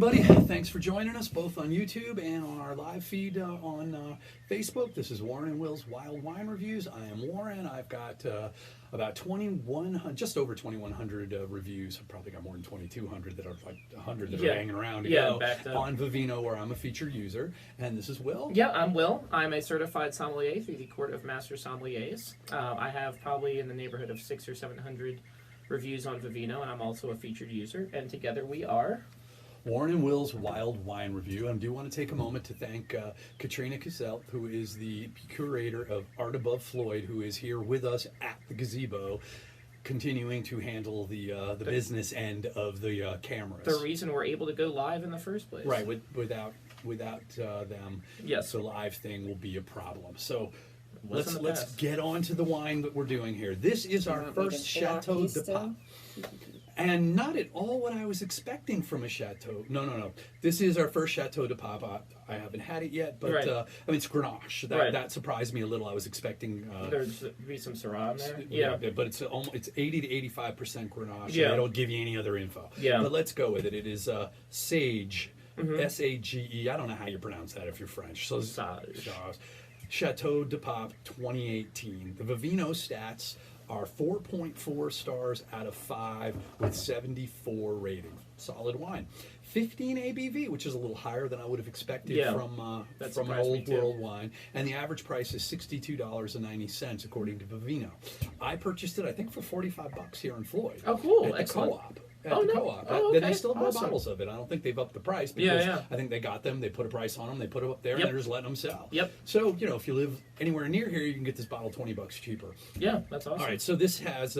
everybody. Thanks for joining us both on YouTube and on our live feed on Facebook. This is Warren and Will's Wild Wine Reviews. I am Warren. I've got about 2,100, just over 2,100 reviews. I've probably got more than 2,200 that are like 100 that are hanging around on Vivino, where I'm a featured user. And this is Will. Yeah, I'm Will. I'm a certified sommelier through the Court of Master Sommeliers. I have probably in the neighborhood of 600 or 700 reviews on Vivino, and I'm also a featured user. And together we are Warren and Will's Wild Wine Review. I do want to take a moment to thank Katrina Cassell, who is the curator of Art Above Floyd, who is here with us at the gazebo, continuing to handle the business end of the cameras. The reason we're able to go live in the first place. Right, without them, yes, the live thing will be a problem. So let's get on to the wine that we're doing here. This is our first Chateau de Pape. And not at all what I was expecting from a Chateau. No. This is our first Chateau de Pape. I haven't had it yet, but I mean, it's Grenache. That surprised me a little. I was expecting there's be some Syrah in there. Yeah, but it's 80 to 85% Grenache. Yeah, they don't give you any other info. Yeah, but let's go with it. It is Saje, S-A-G-E. I don't know how you pronounce that if you're French. So Saje. Chateau de Pape 2018. The Vivino stats are 4.4 stars out of 5 with 74 rating. Solid wine. 15 ABV, which is a little higher than I would have expected from an old world wine. And the average price is $62.90 according to Vivino. I purchased it, I think, for $45 here in Floyd. Oh, cool. At the co-op. Co-op. Oh, okay. They still have more bottles of it. I don't think they've upped the price because I think they got them, they put a price on them, they put them up there, and they're just letting them sell. Yep. So, if you live anywhere near here, you can get this bottle $20 cheaper. Yeah, that's awesome. All right, so this has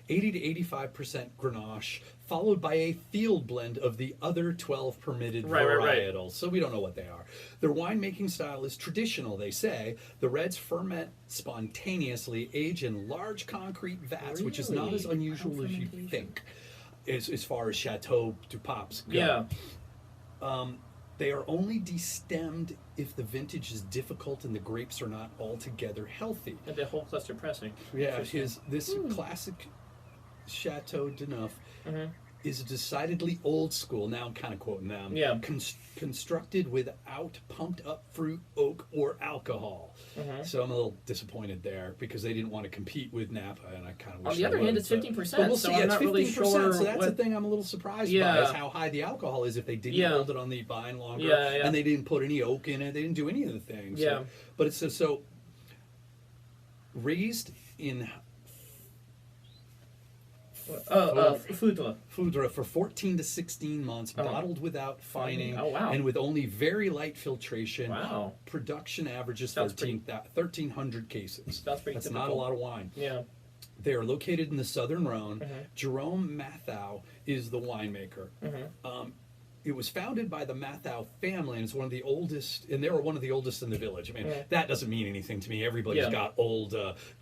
80 to 85% Grenache, followed by a field blend of the other 12 permitted varietals. So we don't know what they are. Their winemaking style is traditional, they say. The reds ferment spontaneously, age in large concrete vats, which is not as unusual as you think. As far as Chateau de Papes go. Yeah. They are only destemmed if the vintage is difficult and the grapes are not altogether healthy. And the whole cluster pressing. Yeah, this classic Chateau de Neuf is decidedly old school. Now I'm kind of quoting them. Yeah. Constructed without pumped up fruit, oak, or alcohol. So I'm a little disappointed there because they didn't want to compete with Napa, and I kind of wish. On the other hand, it's 15%. But we'll see. So I'm not really sure. So that's the thing I'm a little surprised by is how high the alcohol is if they didn't hold it on the vine longer, and they didn't put any oak in it. They didn't do any of the things. Yeah. But it's so raised in. Foudre for 14 to 16 months, bottled without fining, and with only very light filtration. Wow. Production averages 1,300 cases. That's not a lot of wine. Yeah. They are located in the Southern Rhone. Jerome Mathau is the winemaker. It was founded by the Mathau family, and it's one of the oldest, and they were one of the oldest in the village. I mean, that doesn't mean anything to me. Everybody's got old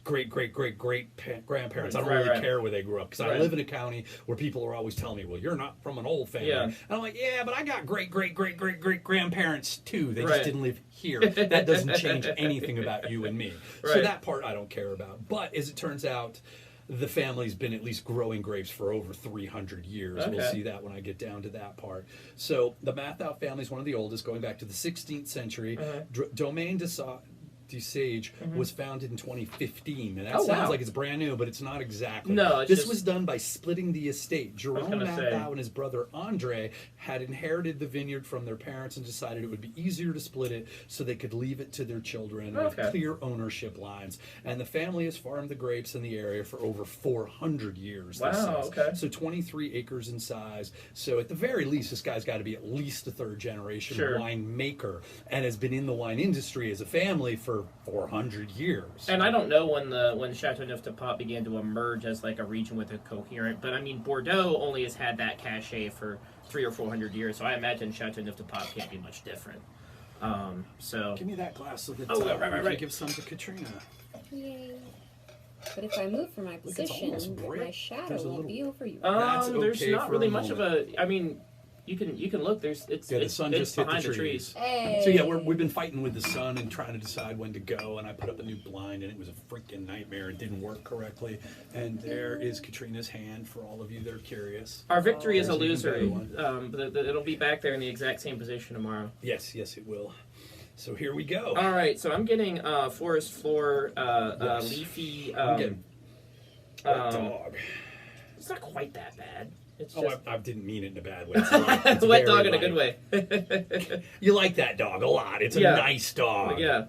great-great-great-great-grandparents. I don't really care where they grew up, because I live in a county where people are always telling me, well, you're not from an old family. And I'm like, yeah, but I got great-great-great-great-great-grandparents, too. They just didn't live here. That doesn't change anything about you and me. So that part I don't care about. But as it turns out, the family's been at least growing grapes for over 300 years. We'll see that when I get down to that part. So the Mathau family is one of the oldest, going back to the 16th century. Domaine de Saje was founded in 2015, and that sounds like it's brand new, but it's not exactly. No, this was done by splitting the estate. Jerome Mathau and his brother Andre had inherited the vineyard from their parents and decided it would be easier to split it so they could leave it to their children with clear ownership lines. And the family has farmed the grapes in the area for over 400 years. Wow, So 23 acres in size. So at the very least, this guy's got to be at least a third generation winemaker and has been in the wine industry as a family for 400 years. And I don't know when Chateauneuf de Pape began to emerge as like a region with a coherent, but I mean Bordeaux only has had that cachet for 300 or 400 years, so I imagine Chateauneuf de Pape can't be much different. So give me that glass so that I can give some to Katrina. Yay. But if I move from my position, my shadow won't be over you. There's not really much of a. I mean, You can look. The sun just hit behind the trees. Hey. So yeah, we've been fighting with the sun and trying to decide when to go. And I put up a new blind, and it was a freaking nightmare. It didn't work correctly. And there is Katrina's hand for all of you that are curious. Our victory is There's an illusory. even better one. But it'll be back there in the exact same position tomorrow. Yes, it will. So here we go. All right. So I'm getting forest floor, Yes. leafy. I'm getting wet dog. It's not quite that bad. It's Oh, just I didn't mean it in a bad way. It's wet very dog in a light. good way. You like that dog a lot. It's a Yeah. nice dog. Yeah.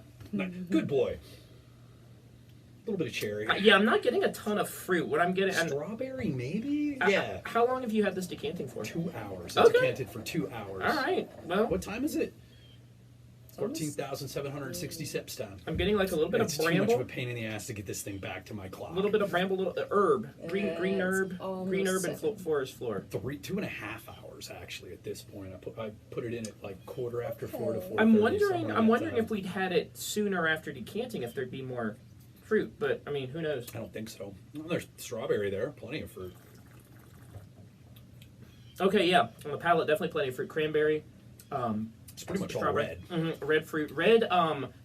Good boy. A little bit of cherry. Yeah, I'm not getting a ton of fruit. What I'm getting... Strawberry, maybe? Yeah. How long have you had this decanting for? 2 hours. It's Okay. decanted for 2 hours. All right. Well, What time is it? 14,760 steps down. I'm getting like a little bit It's of too much bramble. of a pain in the ass to get this thing back to my clock. A little bit of bramble, little herb, green It's herb, green herb, and almost forest floor. 2.5 hours actually at this point. I put it in at like 4:15 to 4:30. I'm somewhere wondering in that if we'd had it sooner after decanting, if there'd be more fruit. But I mean, who knows? I don't think so. Well, there's strawberry there, plenty of fruit. Okay, yeah, on the palate, definitely plenty of fruit. Cranberry. It's pretty much all strawberry. red. Red fruit, red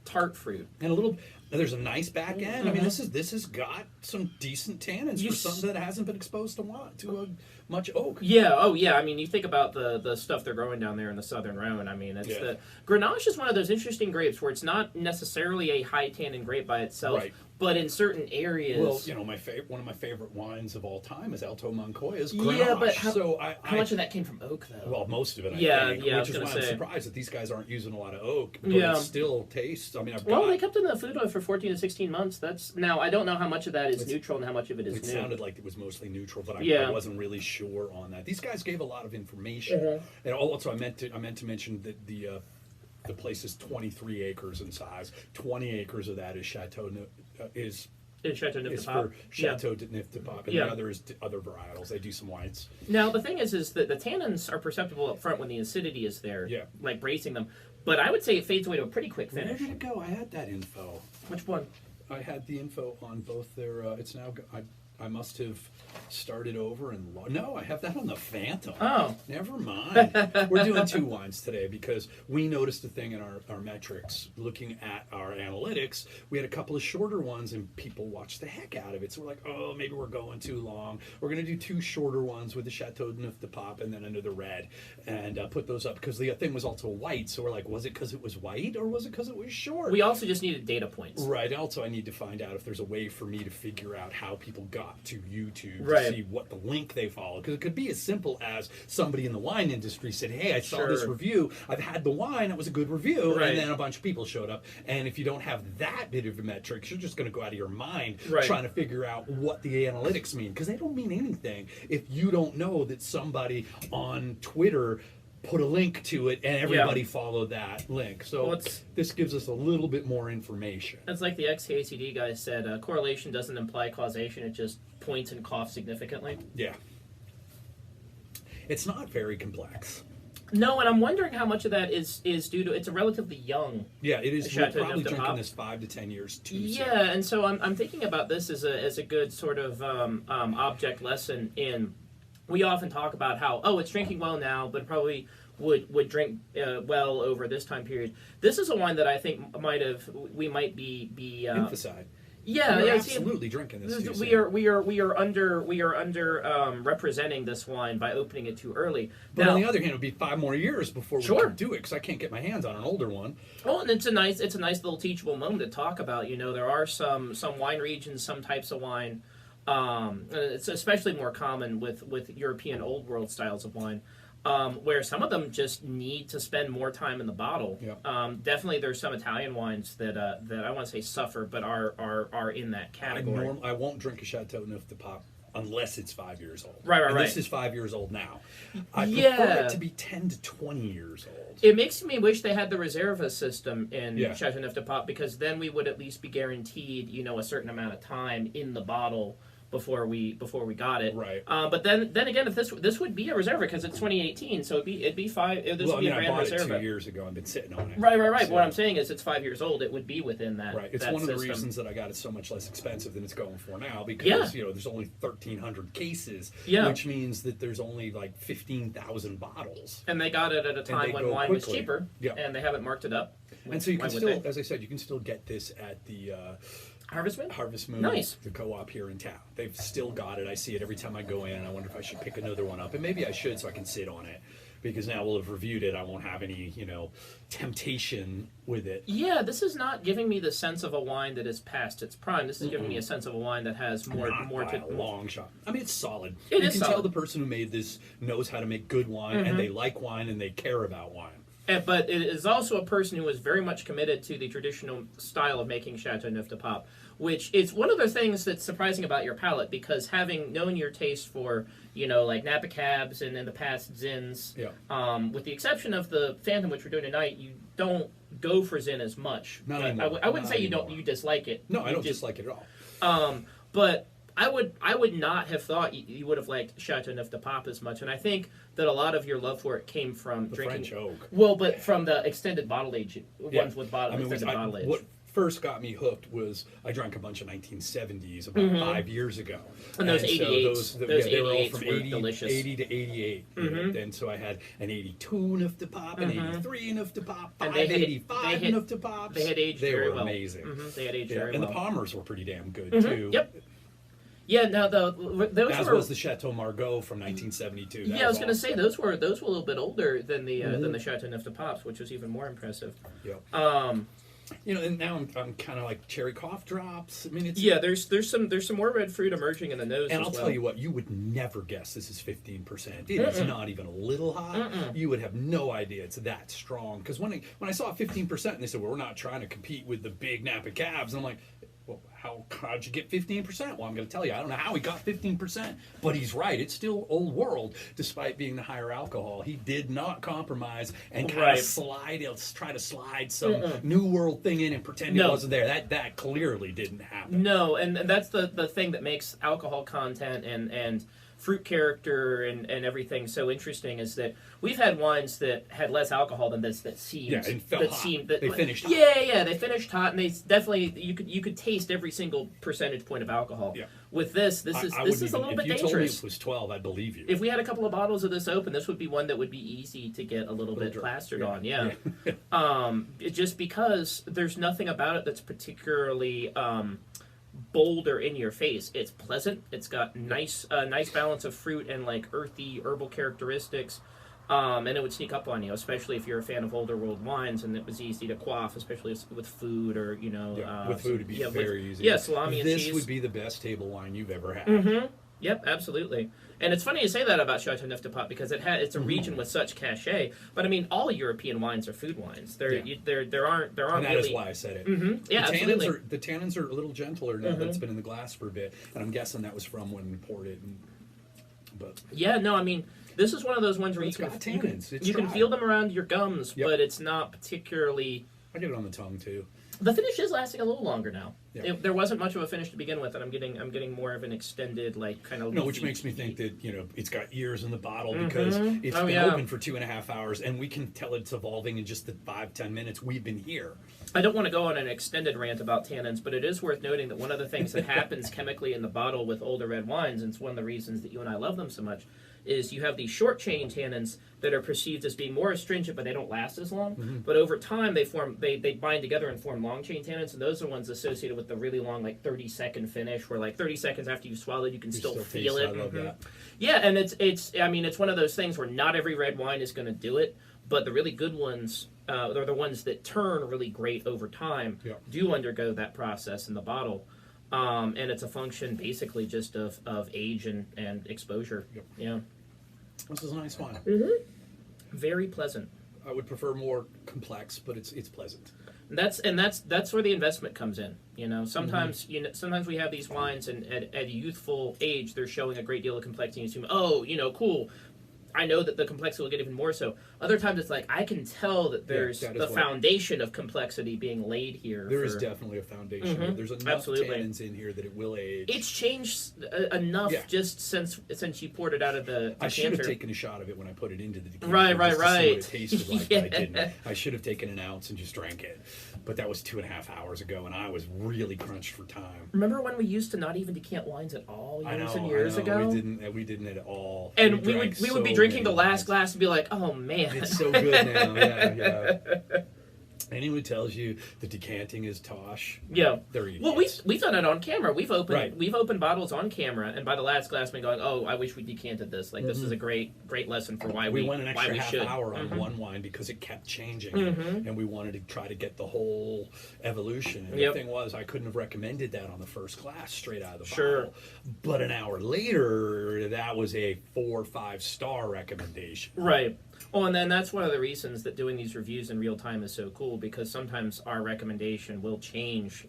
tart fruit. And a little. There's a nice back end. I mean, Mhm. this has got some decent tannins You for something that hasn't been exposed to much oak. Yeah, oh yeah. I mean, you think about the stuff they're growing down there in the southern Rhone. I mean, it's Yeah. the Grenache is one of those interesting grapes where it's not necessarily a high tannin grape by itself, Right. but in certain areas. Well, you know, one of my favorite wines of all time is Alto Moncoya's Yeah, Grenache. but how- so how much of that came from oak, though? Well, most of it, I Yeah, think. yeah, I Which was is why gonna I'm say. surprised that these guys aren't using a lot of oak. But Yeah. it still tastes. I mean, Well, they kept it in the food oil for 14 to 16 months. That's now I don't know how much of that is It's- neutral and how much of it is It new. sounded like it was mostly neutral, but I Yeah. wasn't really sure on that. These guys gave a lot of information, Mhm. and also I meant to mention that the place is 23 acres in size. 20 acres of that is is Chateauneuf is de Pape. for Chateau de Neuf de Pape, and Yeah. the other is other varietals. They do some whites. Now the thing is that the tannins are perceptible up front when the acidity is there, Yeah. like bracing them. But I would say it fades away to a pretty quick Where finish. did it go? I had that info. Which one? I had the info on both their. It's now. I must have started over and no, I have that on the Phantom. Oh. Never mind. We're doing 2 wines today because we noticed a thing in our metrics. Looking at our analytics, we had a couple of shorter ones and people watched the heck out of it. So we're like, oh, maybe we're going too long. We're going to do 2 shorter ones with the Chateau Neuf de Pape and then another red and put those up because the thing was also white. So we're like, was it because it was white or was it because it was short? We also just needed data points. Right. Also, I need to find out if there's a way for me to figure out how people got to YouTube Right. to see what the link they follow. Because it could be as simple as somebody in the wine industry said, hey, I saw this Sure. review. I've had the wine. It was a good review. Right. And then a bunch of people showed up. And if you don't have that bit of metrics, you're just going to go out of your mind Right. trying to figure out what the analytics mean. Because they don't mean anything if you don't know that somebody on Twitter put a link to it and everybody followed that link. So Well, this gives us a little bit more information. It's like the XKCD guy said, correlation doesn't imply causation, it just points and coughs significantly. Yeah. It's not very complex. No, and I'm wondering how much of that is due to, it's a relatively young. Yeah, it is. We're Chateau probably Neuf de drinking Pape. this 5 to 10 years too soon. Yeah, and so I'm thinking about this as a good sort of object lesson in, we often talk about how, oh, it's drinking well now, but probably would drink well over this time period. This is a wine that I think we might be Emphasized. yeah, We're yeah. absolutely drinking this too We soon. are under representing this wine by opening it too early. But Now, on the other hand, it would be 5 more years before we Sure. can do it because I can't get my hands on an older one. well, and it's a nice little teachable moment to talk about. You know, there are some wine regions, some types of wine. It's especially more common with European old world styles of wine. Where some of them just need to spend more time in the bottle. Yep. Definitely, there's some Italian wines that I want to say suffer, but are in that category. I won't drink a Chateau Neuf de Pape unless it's 5 years old. Right. And this is 5 years old now. I prefer Yeah. it to be 10 to 20 years old. It makes me wish they had the Reserva system in Yeah. Chateauneuf de Pape because then we would at least be guaranteed, a certain amount of time in the bottle before we got it. Right. But then again, if this would be a Reserva because it's 2018, so it'd be five. This would be a Grand I bought Reserva. it 2 years ago. I've been sitting on it. Right. So, But what I'm saying is, it's 5 years old. It would be within that. Right. It's that one of the system. reasons that I got it so much less expensive than it's going for now because there's only 1,300 cases, which means that there's only like 15,000 bottles. And they got it at a time when wine was cheaper, and they haven't marked it up. And so you can still, as I said, you can still get this at the Harvest Moon, nice. The co-op here in town. They've still got it. I see it every time I go in. I wonder if I should pick another one up, and maybe I should so I can sit on it. Because now we'll have reviewed it, I won't have any, temptation with it. Yeah, this is not giving me the sense of a wine that is past its prime. This is giving me a sense of a wine that has more to a long shot. I mean, it's solid. You can tell the person who made this knows how to make good wine, and they like wine, and they care about wine. But it is also a person who is very much committed to the traditional style of making Chateauneuf de Pape, which is one of the things that's surprising about your palate, because having known your taste for, like Napa Cabs and in the past Zins, with the exception of the Phantom, which we're doing tonight, you don't go for Zin as much. Not anymore. I wouldn't say you dislike it. No, I don't dislike it at all. But I would not have thought you would have liked Chateauneuf de Pape as much, and I think that a lot of your love for it came from the drinking French oak. Well, but from the extended bottle age ones with extended bottle age. What first got me hooked was I drank a bunch of 1970s about 5 years ago, and those 88s, so they were all from were 80, delicious. 80 to 88. And so I had an 82 Neuf de Pape, an 83 Neuf de Pape, 585 Neuf de Pape. They had aged very well. Amazing. They had aged very well. And the Palmers were pretty damn good too. Yep. Yeah, now those was the Chateau Margaux from 1972. I was going to say those were a little bit older than the Chateauneuf de Papes, which was even more impressive. Yep. And now I'm kind of like cherry cough drops. I mean, there's some more red fruit emerging in the nose. And I'll tell you what, you would never guess this is 15%. It is not even a little hot. You would have no idea it's that strong. Because when I saw 15%, and they said, well, we're not trying to compete with the big Napa Cabs, and I'm like, well, how'd you get 15%? Well, I'm going to tell you, I don't know how he got 15%, but he's right. It's still old world, despite being the higher alcohol. He did not compromise and kind of try to slide some new world thing in and pretend it wasn't there. That clearly didn't happen. No, and that's the thing that makes alcohol content and fruit character and everything so interesting, is that we've had wines that had less alcohol than this that seemed they finished hot. They finished hot, and they definitely you could taste every single percentage point of alcohol. Yeah. With this is a little bit dangerous. If you told me it was 12, I'd believe you. If we had a couple of bottles of this open, this would be one that would be easy to get a little bit plastered on. Yeah. Just because there's nothing about it that's particularly bold or in your face. It's pleasant. It's got nice balance of fruit and like earthy herbal characteristics. And it would sneak up on you, especially if you're a fan of older world wines, and it was easy to quaff, especially with food or with food it'd be very easy. Yeah, salami and cheese. This would be the best table wine you've ever had. Yep, absolutely. And it's funny you say that about Chateauneuf de Pape, because it's a region with such cachet. But I mean, all European wines are food wines. There aren't and that really. is why I said it. Yeah, absolutely. The tannins are a little gentler now that it's been in the glass for a bit, and I'm guessing that was from when we poured it. I mean, this is one of those ones where you can feel them around your gums, but it's not particularly. I get it on the tongue too. The finish is lasting a little longer now. Yeah. There wasn't much of a finish to begin with, and I'm getting more of an extended, like, kind of. Which makes me think that it's got years in the bottle because it's been open for 2.5 hours, and we can tell it's evolving in just the 5-10 minutes we've been here. I don't want to go on an extended rant about tannins, but it is worth noting that one of the things that happens chemically in the bottle with older red wines, and it's one of the reasons that you and I love them so much, is you have these short chain tannins that are perceived as being more astringent, but they don't last as long. But over time, they bind together and form long chain tannins, and those are ones associated with the really long, like 30-second finish, where like 30 seconds after you've swallowed, you can still feel it. I love that. Yeah, and it's one of those things where not every red wine is going to do it, but the really good ones, they're the ones that turn really great over time, do undergo that process in the bottle. And it's a function basically just of age and exposure. Yeah. This is a nice wine. Very pleasant. I would prefer more complex, but it's pleasant. That's where the investment comes in. Sometimes sometimes we have these wines, and at a youthful age, they're showing a great deal of complexity. And you assume, cool. I know that the complexity will get even more so. Other times it's like I can tell that there's the foundation of complexity being laid here. There is definitely a foundation. Mm-hmm. There's enough tannins in here that it will age. It's changed enough just since you poured it out of the decanter. I should have taken a shot of it when I put it into the decanter. Right. To see what it tasted like, but I didn't. I should have taken an ounce and just drank it. But that was 2.5 hours ago, and I was really crunched for time. Remember when we used to not even decant wines at all years ago? ago? We didn't at all. And we would be drinking the last glass and be like, oh man. It's so good now. Yeah. Anyone tells you the decanting is tosh, yeah, they're idiots. Well, we've done it on camera. We've opened bottles on camera, and by the last glass, we're going, "Oh, I wish we decanted this. Like this is a great lesson for why we went an extra half should. hour on one wine because it kept changing, and we wanted to try to get the whole evolution. And the thing was, I couldn't have recommended that on the first glass straight out of the bottle. But an hour later, that was a 4 or 5 star recommendation. Right. Well, and then that's one of the reasons that doing these reviews in real time is so cool, because sometimes our recommendation will change,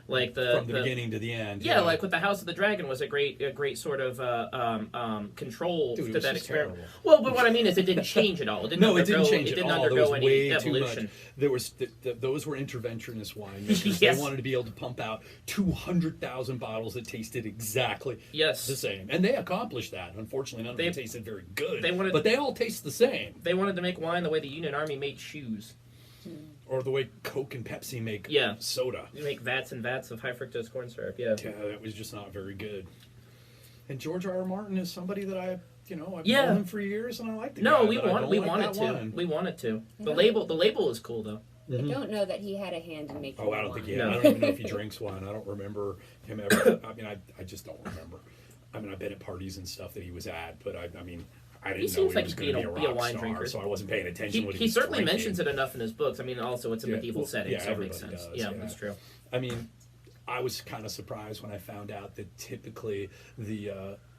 like from the beginning to the end. Yeah, like with the House of the Dragon was a great sort of control to that experiment. Terrible. Well, but what I mean is it didn't change at all. It didn't it didn't change it at didn't all. undergo any evolution. There was those were interventionist winemakers. They wanted to be able to pump out 200,000 bottles that tasted exactly the same, and they accomplished that. Unfortunately, none of them tasted very good. But they all taste the same. They wanted to make wine the way the Union Army made shoes. Or the way Coke and Pepsi make soda. You make vats and vats of high fructose corn syrup, Yeah, that was just not very good. And George R. R. Martin is somebody that I've known him for years, and I like the guy. We wanted to. The label is cool, though. I don't know that he had a hand in making I don't think he had. I don't even know if he drinks wine. I don't remember him ever. I just don't remember. I've been at parties and stuff that he was at, but I didn't know he was going to be a wine drinker, so I wasn't paying attention. He certainly mentions it enough in his books. Also, it's a medieval setting, so it makes sense. That's true. I was kind of surprised when I found out that typically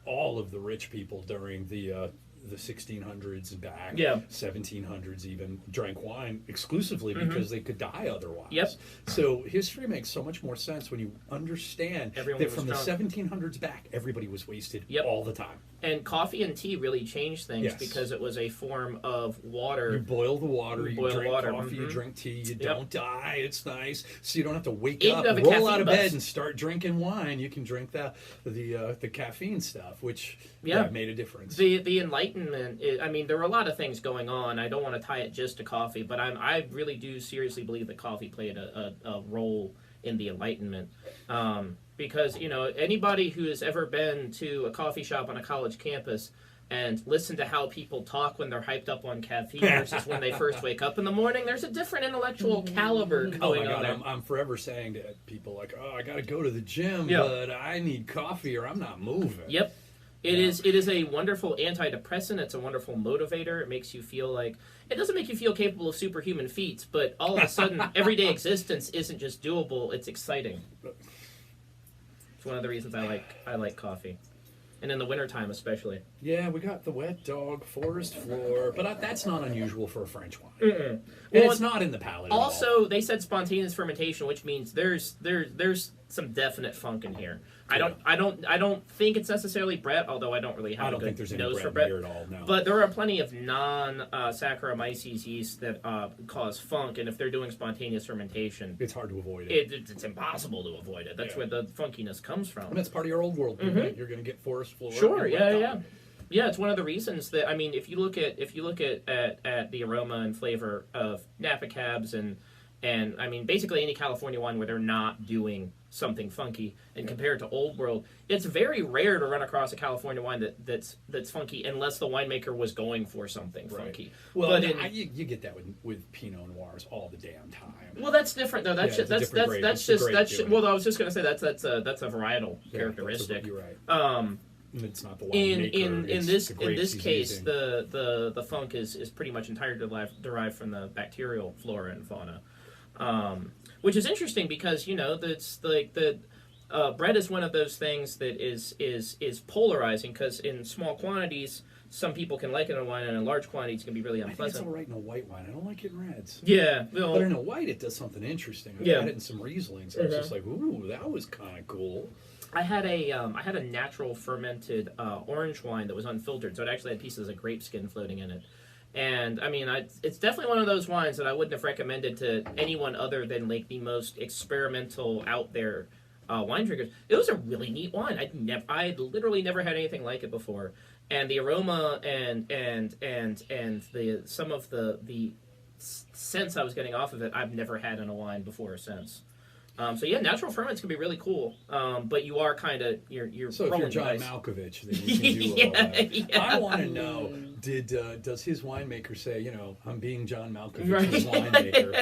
all of the rich people during the 1600s and back, 1700s even, drank wine exclusively because they could die otherwise. Yep. So history makes so much more sense when you understand that from the 1700s back, everybody was wasted all the time. And coffee and tea really changed things because it was a form of water. You boil the water, you drink coffee, you drink tea, you don't die, it's nice. So you don't have to wake up, roll out of bed and start drinking wine. You can drink the caffeine stuff, which made a difference. The Enlightenment, there were a lot of things going on. I don't want to tie it just to coffee, but I really do seriously believe that coffee played a role in the Enlightenment. Because, anybody who has ever been to a coffee shop on a college campus and listened to how people talk when they're hyped up on caffeine versus when they first wake up in the morning, there's a different intellectual caliber going on there. I'm forever saying to people, like, I got to go to the gym, but I need coffee or I'm not moving. Yep. It is a wonderful antidepressant. It's a wonderful motivator. It makes you feel like... It doesn't make you feel capable of superhuman feats, but all of a sudden, everyday existence isn't just doable, it's exciting. It's one of the reasons I like coffee. And in the wintertime especially. Yeah, we got the wet dog forest floor, but that's not unusual for a French wine. And it's not in the palate also, at all. They said spontaneous fermentation, which means there's some definite funk in here. Yeah. I don't think it's necessarily Brett, although I don't really have a good nose for Brett. Here at all, no. But there are plenty of non-Saccharomyces yeast that cause funk, and if they're doing spontaneous fermentation, it's hard to avoid it. It's impossible to avoid it. That's where the funkiness comes from. And that's part of your old world. Right? You're going to get forest floor. Sure, yeah. It's one of the reasons that if you look at the aroma and flavor of Napa Cabs and basically any California wine where they're not doing something funky, and compared to Old World, it's very rare to run across a California wine that's funky unless the winemaker was going for something funky. Well, but you get that with Pinot Noirs all the damn time. Well, that's different though. That's well, I was just going to say that's a varietal characteristic. You're right. It's not the winemaker. In this case, the funk is pretty much entirely derived from the bacterial flora and fauna. Which is interesting because that's like bread is one of those things that is polarizing, because in small quantities some people can like it in a wine, and in large quantities it can be really unpleasant. I think it's all right in a white wine. I don't like it in reds. Yeah, but in a white it does something interesting. I had it in some Rieslings. I was just like, ooh, that was kind of cool. I had a natural fermented orange wine that was unfiltered, so it actually had pieces of grape skin floating in it. And I mean, it's definitely one of those wines that I wouldn't have recommended to anyone other than like the most experimental out there wine drinkers. It was a really neat wine. I'd literally never had anything like it before, and the aroma and the some of the sense I was getting off of it, I've never had in a wine before or since. So yeah, natural ferments can be really cool, but you are kind of you're. So if you're John Malkovich, then you can do all that. Yeah. I want to know: does his winemaker say, you know, I'm being John Malkovich's winemaker?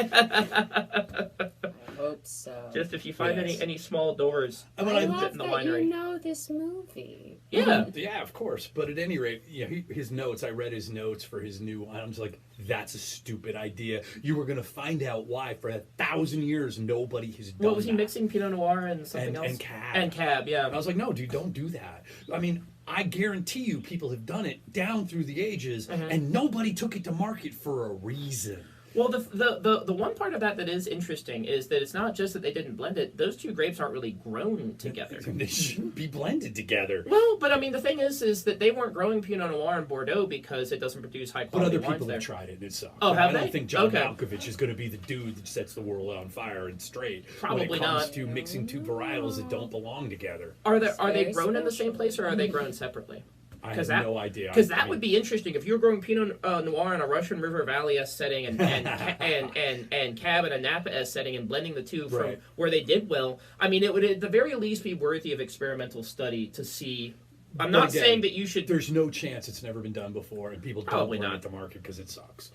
I hope so. Just if you find any small doors, I love in the that winery. you know this movie. Yeah, yeah, of course. But at any rate, yeah, his notes. I read his notes for his new wine. I'm just like, that's a stupid idea. You were going to find out why for 1,000 years nobody has done. What was he that. mixing? Pinot Noir and something else? And Cab. And Cab, yeah. I was like, no, dude, don't do that. I mean, I guarantee you people have done it down through the ages, and nobody took it to market for a reason. Well, the one part of that is interesting is that it's not just that they didn't blend it. Those two grapes aren't really grown together. They shouldn't be blended together. Well, but I mean, the thing is that they weren't growing Pinot Noir in Bordeaux because it doesn't produce high quality wines there. But other people have tried it and it sucks. Oh, have they? I don't think John Malkovich is going to be the dude that sets the world on fire and straight Probably when it comes not. to mixing two varietals that don't belong together. Are they grown in the same place or are they grown separately? I have no idea. Because that would be interesting if you were growing Pinot Noir in a Russian River Valley-esque setting and Cab in a Napa-esque setting and blending the two from where they did well. I mean, it would at the very least be worthy of experimental study to see. I'm not saying that you should. There's no chance it's never been done before, and people don't bring it to market because it sucks.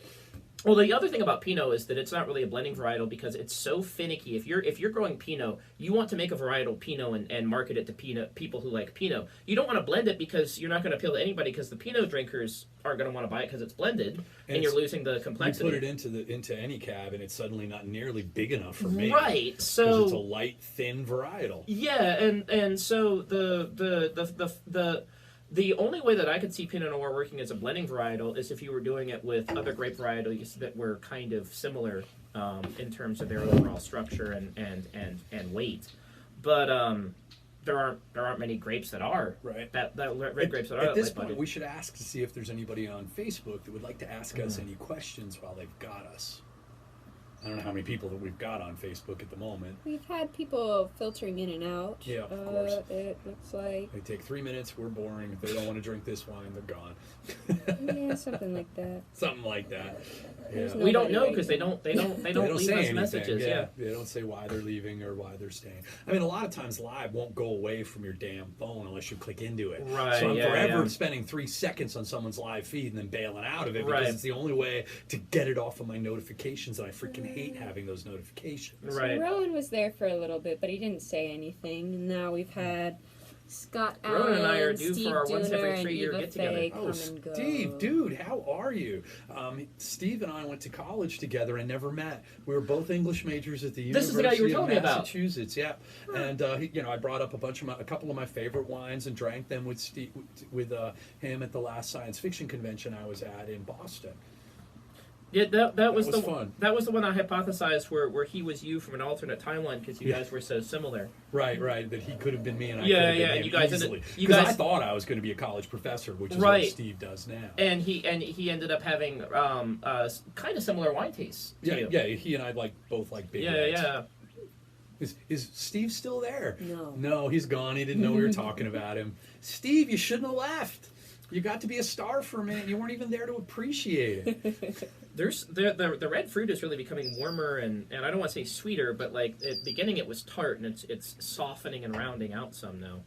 Well, the other thing about Pinot is that it's not really a blending varietal because it's so finicky. If you're growing Pinot, you want to make a varietal Pinot and market it to people who like Pinot. You don't want to blend it because you're not going to appeal to anybody because the Pinot drinkers aren't going to want to buy it because it's blended and you're losing the complexity. You put it into any cab and it's suddenly not nearly big enough for me. Right. So because it's a light, thin varietal. Yeah, and so the only way that I could see Pinot Noir working as a blending varietal is if you were doing it with other grape varietals that were kind of similar in terms of their overall structure and weight. But there aren't many grapes that are that red grapes that are. At this point, we should ask to see if there's anybody on Facebook that would like to ask us any questions while they've got us. I don't know how many people that we've got on Facebook at the moment. We've had people filtering in and out. Yeah, of course. It looks like. They take 3 minutes, we're boring. If they don't want to drink this wine, they're gone. Yeah, something like that. Something like that. Yeah. We don't know because they don't leave us anything. messages. Yeah, they don't say why they're leaving or why they're staying. I mean, a lot of times live won't go away from your damn phone unless you click into it. Right. So I'm forever spending 3 seconds on someone's live feed and then bailing out of it because it's the only way to get it off of my notifications, and I freaking hate having those notifications. Right. So Rowan was there for a little bit, but he didn't say anything. And now we've had Scott Allen, Rowan and I are due Steve for our once every Dooner, 3 year and get together. Faye Oh, Steve, dude, how are you? Steve and I went to college together and never met. We were both English majors at the University of Massachusetts. Yeah, and I brought up a couple of my favorite wines and drank them with Steve, with him at the last science fiction convention I was at in Boston. Yeah, that was fun. That was the one I hypothesized where he was you from an alternate timeline because you guys were so similar. Right. That he could have been me and I could have been him you guys easily. You guys I thought I was going to be a college professor, which is what Steve does now. And he ended up having kind of similar wine tastes. Yeah. He and I both like big reds. Yeah. Is Steve still there? No, he's gone. He didn't know we were talking about him. Steve, you shouldn't have left. You got to be a star for a minute. You weren't even there to appreciate it. The red fruit is really becoming warmer and I don't want to say sweeter, but like at the beginning it was tart and it's softening and rounding out some now.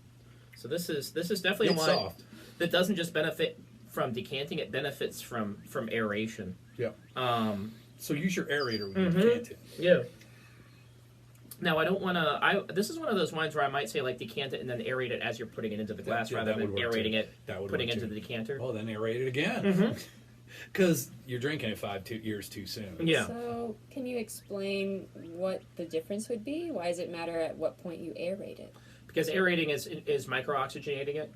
So this is definitely a wine that doesn't just benefit from decanting; it benefits from aeration. Yeah. So use your aerator when you decant it. Yeah. Now, I don't want to. This is one of those wines where I might say, decant it and then aerate it as you're putting it into the glass rather than aerating it, putting it into the decanter. Oh, then aerate it again. Because you're drinking it 5 years too soon. Yeah. So, can you explain what the difference would be? Why does it matter at what point you aerate it? Because aerating is micro-oxygenating it.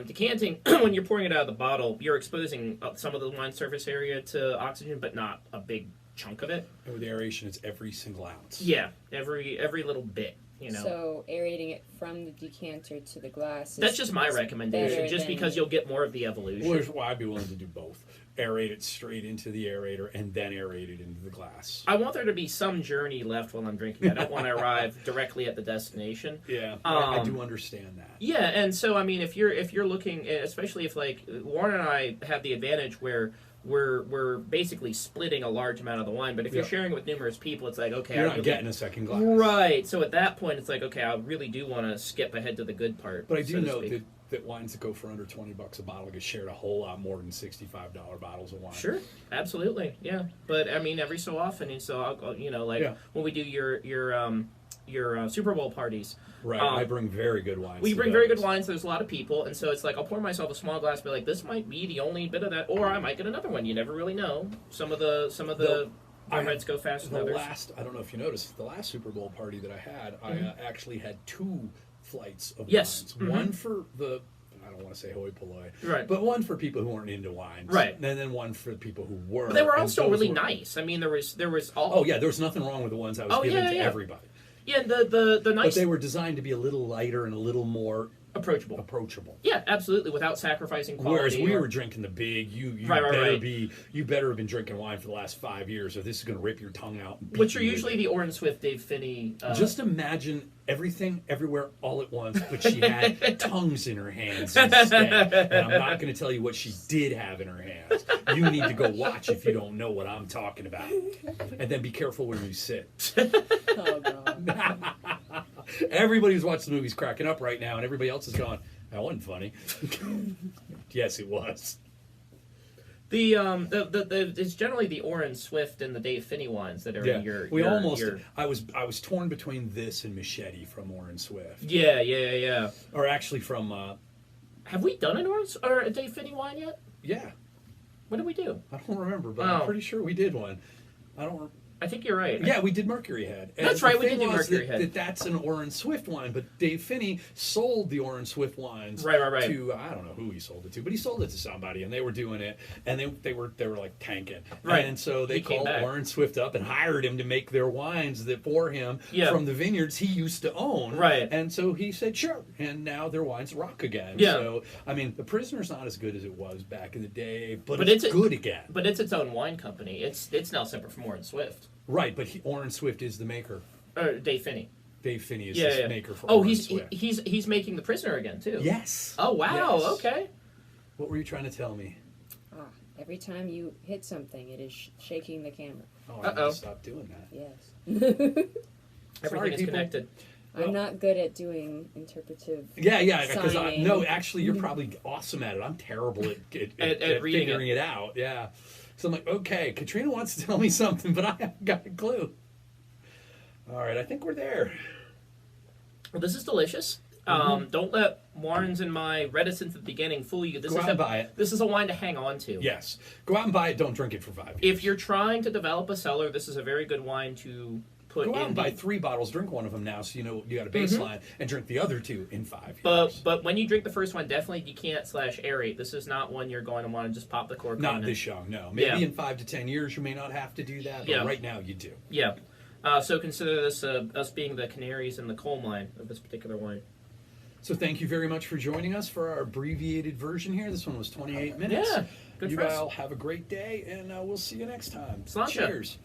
Decanting, when you're pouring it out of the bottle, you're exposing some of the wine surface area to oxygen, but not a big chunk of it. And with aeration, it's every single ounce. Yeah, every little bit. So aerating it from the decanter to the glass. That's just my recommendation, just because you'll get more of the evolution. Which is why I'd be willing to do both. Aerate it straight into the aerator and then aerate it into the glass. I want there to be some journey left while I'm drinking. I don't want to arrive directly at the destination. Yeah, I do understand that. Yeah, and so I mean, if you're looking, especially if like Warren and I have the advantage where we're basically splitting a large amount of the wine, but if you're sharing with numerous people, it's like, okay, you're not getting a second glass, right? So at that point, it's like, okay, I really do want to skip ahead to the good part. But I do know that wines that go for under $20 a bottle get shared a whole lot more than $65 bottles of wine. Sure, absolutely, yeah. But I mean, every so often, and so I'll when we do your Super Bowl parties. Right, I bring very good wines. We bring very good wines. There's a lot of people, and so it's like I'll pour myself a small glass, be like, this might be the only bit of that, or I might get another one. You never really know. Some of the reds go faster than others. I don't know if you noticed, the last Super Bowl party that I had, I actually had 2 flights of yes. wines. Mm-hmm. One for the, I don't want to say hoi polloi, right? But one for people who weren't into wines, right? And then one for people who were. But they were all still really nice. I mean, there was all. Oh yeah, there was nothing wrong with the ones I was giving to everybody. Yeah, the nice. But they were designed to be a little lighter and a little more approachable. Yeah, absolutely, without sacrificing quality. Whereas we were drinking the big. You better have been drinking wine for the last 5 years, or this is going to rip your tongue out. Which are usually the Orin Swift, Dave Finney. Just imagine everything, everywhere, all at once, but she had tongues in her hands instead. And I'm not going to tell you what she did have in her hands. You need to go watch if you don't know what I'm talking about. And then be careful where you sit. Oh, God. Everybody who's watching the movie's cracking up right now, and everybody else is going, that wasn't funny. Yes, it was. It's generally the Orin Swift and the Dave Finney wines that are in your. I was torn between this and Machete from Orin Swift. Yeah. Or actually from. Have we done an Orin or a Dave Finney wine yet? Yeah. What did we do? I don't remember, but I'm pretty sure we did one. I think you're right. Yeah, we did Mercury Head. And that's right, we did do Mercury Head. That's an Orin Swift wine, but Dave Finney sold the Orin Swift wines right. to, I don't know who he sold it to, but he sold it to somebody, and they were doing it, and they were like tanking. Right. And so they called Orin Swift up and hired him to make their wines for him from the vineyards he used to own. Right. And so he said, sure, and now their wines rock again. Yeah. So, I mean, The Prisoner's not as good as it was back in the day, but it's good again. But it's its own wine company. It's now separate from Orin Swift. Right, but Orin Swift is the maker. Dave Finney. Dave Finney is the maker for Orin Swift. He's making The Prisoner again, too. Yes. Oh, wow, yes. Okay. What were you trying to tell me? Every time you hit something, it is shaking the camera. Oh, I need to stop doing that. Yes. Everything is connected. I'm not good at doing interpretive. Yeah, because actually, you're probably awesome at it. I'm terrible at figuring it out. Yeah. So I'm like, okay, Katrina wants to tell me something, but I haven't got a clue. All right, I think we're there. Well, this is delicious. Mm-hmm. Don't let Warren's and my reticence at the beginning fool you. Go out and buy it. This is a wine to hang on to. Yes. Go out and buy it. Don't drink it for 5 years. If you're trying to develop a cellar, this is a very good wine to put in. Go out and buy 3 bottles. Drink one of them now so you know you got a baseline, and drink the other 2 in 5 years. But when you drink the first one, definitely decant/aerate. This is not one you're going to want to just pop the cork Not on. this young, no. Maybe in 5 to 10 years you may not have to do that, but right now you do. Yeah. So consider this us being the canaries in the coal mine of this particular wine. So thank you very much for joining us for our abbreviated version here. This one was 28 minutes. Yeah, good you for us. all have a great day, and we'll see you next time. Sláinte. Cheers.